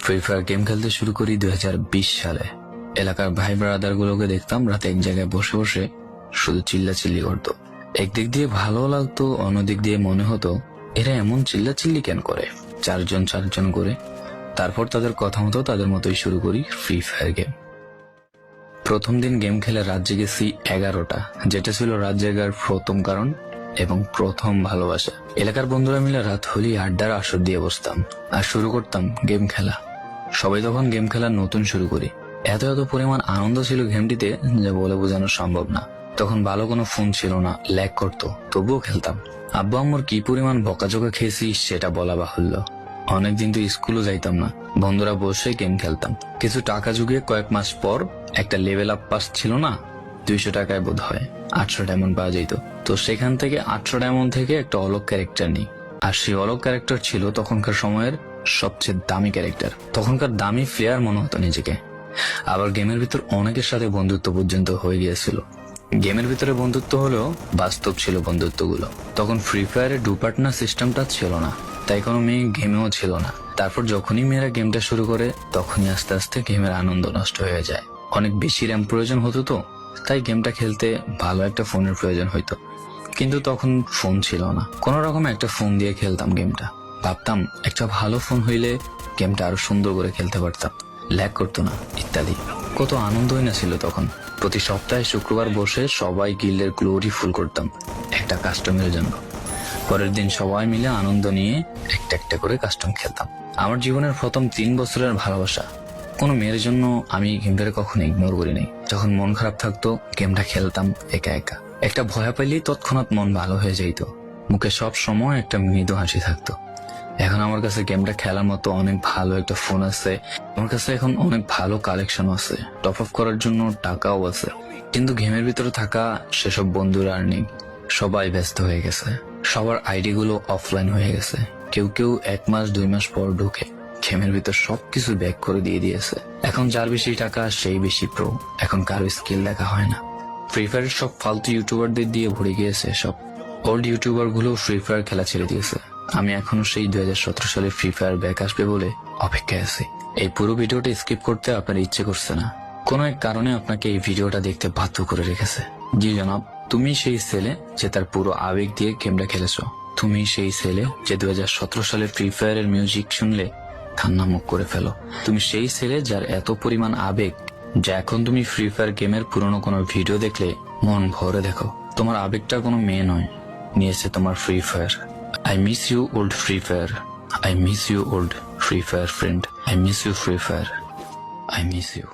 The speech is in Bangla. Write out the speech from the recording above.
ফ্রি ফায়ার গেম খেলতে শুরু করি 2020 সালে। এলাকার ভাই ব্রাদার গুলোকে দেখতাম রাতে এক জায়গায় বসে বসে শুধু চিল্লাচিল্লি করতো। একদিক দিয়ে ভালো লাগতো, অন্যদিক দিয়ে মনে হতো এরা এমন চিল্লাচিল্লি কেন করে, চারজন করে। তারপর তাদের কথা মতো তাদের মতোই শুরু করি ফ্রি ফায়ার গেম। প্রথম দিন গেম খেলে রাত জেগেছি 11টা, যেটা ছিল রাত জেগার প্রথম কারণ এবং প্রথম ভালোবাসা। এলাকার বন্ধুরা মিলে রাত হলেই আড্ডার আসর দিয়ে বসতাম আর শুরু করতাম গেম খেলা। সবাই তখন গেম খেলা নতুন শুরু করি। এত পরিমাণ আনন্দ ছিল গেমটিতে যে বলে বোঝানো সম্ভব না। তখন ভালো কোনো ফোন ছিল না, ল্যাগ করতো, তবুও খেলতাম। আব্বু আম্মুর কি পরিমাণ বকাঝকা খেয়েছি সেটা বলা বাহুল্য। অনেকদিন তো স্কুলও যাইতাম না, বন্ধুরা বসে গেম খেলতাম। কিছু টাকা জুগিয়ে কয়েক মাস পর একটা লেভেল আপ পাস ছিল না, 200 টাকায় বোধ হয় 800 ডায়মন্ড পাওয়া যেত। তো সেখান থেকে 800 ডায়মন্ড থেকে একটা অলক ক্যারেক্টার নিই। আর সেই অলক ক্যারেক্টার ছিল তখনকার সময়ের সবচেয়ে দামি ক্যারেক্টার। তখনকার দামি প্লেয়ার মনে হতো নিজেকে। আবার গেমের ভিতর অনেকের সাথে বন্ধুত্ব পর্যন্ত হয়ে গিয়েছিল। গেমের ভিতরে বন্ধুত্ব হলেও বাস্তব ছিল বন্ধুত্বগুলো। তখন ফ্রি ফায়ারে ডু পার্টনার সিস্টেমটা ছিল না, তাই কোনো মেয়ে গেমেও ছিল না। তারপর যখনই মেয়েরা গেমটা শুরু করে তখনই আস্তে আস্তে গেমের আনন্দ নষ্ট হয়ে যায়। অনেক বেশি র্যাম প্রয়োজন হতো, তো তাই গেমটা খেলতে ভালো একটা ফোনের প্রয়োজন হইতো। কিন্তু তখন ফোন ছিল না, কোন রকম একটা ফোন দিয়ে খেলতাম গেমটা। ভাবতাম একটা ভালো ফোন হইলে গেমটা আরো সুন্দর করে খেলতে পারতাম, ল্যাগ করতো না ইত্যাদি। কত আনন্দই না ছিল তখন। প্রতি সপ্তাহে শুক্রবার বসে সবাই গিল্ডের গ্লোরি ফুল করতাম একটা কাস্টমের জন্য। পরের দিন সবাই মিলে আনন্দ নিয়ে একটা করে কাস্টম খেলতাম। আমার জীবনের প্রথম 3 বছরের ভালোবাসা। কোনো মেয়ের জন্য আমি গেমটাকে কখনো ইগনোর করি নাই। যখন মন খারাপ থাকতো গেমটা খেলতাম একা। একটা ভয় পাইলেই তৎক্ষণাৎ মন ভালো হয়ে যাইত, মুখে সব সময় একটা মৃদু হাসি থাকতো। এখন আমার কাছে গেমটা খেলার মতো অনেক ভালো একটা ফোন আছে, আমার কাছে এখন অনেক ভালো কালেকশন আছে, টপ আপ করার জন্য টাকাও আছে। কিন্তু গেমের ভিতরে থাকা সেসব বন্ধুরা আর নেই, সবাই ব্যস্ত হয়ে গেছে। সবার আইডি গুলো অফলাইন হয়ে গেছে। কেউ 1 মাস 2 মাস পর ঢুকে গেমের ভিতর সবকিছু ব্যাক করে দিয়েছে। এখন যার বেশি টাকা সেই বেশি প্রো, এখন কারো স্কিল দেখা হয় না। ফ্রি ফায়ারের সব ফালতু ইউটিউবারদের দিয়ে ভরে গিয়েছে সব। ওল্ড ইউটিউবার গুলো ফ্রি ফায়ার খেলা ছেড়ে দিয়েছে। আমি এখনো সেই 2017 সালে ফ্রি ফায়ার ব্যাক আসবে বলে অপেক্ষায় আছি। এই পুরো ভিডিওটা স্কিপ করতে আপনার ইচ্ছে করছে না, কোন এক কারণে আপনাকে এই ভিডিওটা দেখতে বাধ্য করে রেখেছে। জি জনাব, তুমি সেই ছেলে যে তার পুরো আবেগ দিয়ে গেমটা খেলেছো। তুমি সেই ছেলে যে 2017 সালে ফ্রি ফায়ারের মিউজিক শুনলে কান্না মুখ করে ফেলো। তুমি সেই ছেলে যার এত পরিমাণ আবেগ যে এখন তুমি ফ্রি ফায়ার গেমের পুরনো কোনো ভিডিও দেখলে মন ভরে দেখো। তোমার আবেগটা কোনো মেয়ে নয়, নিয়েছে তোমার free fire. I miss you old Free Fire. I miss you old Free Fire friend. I miss you Free Fire. I miss you.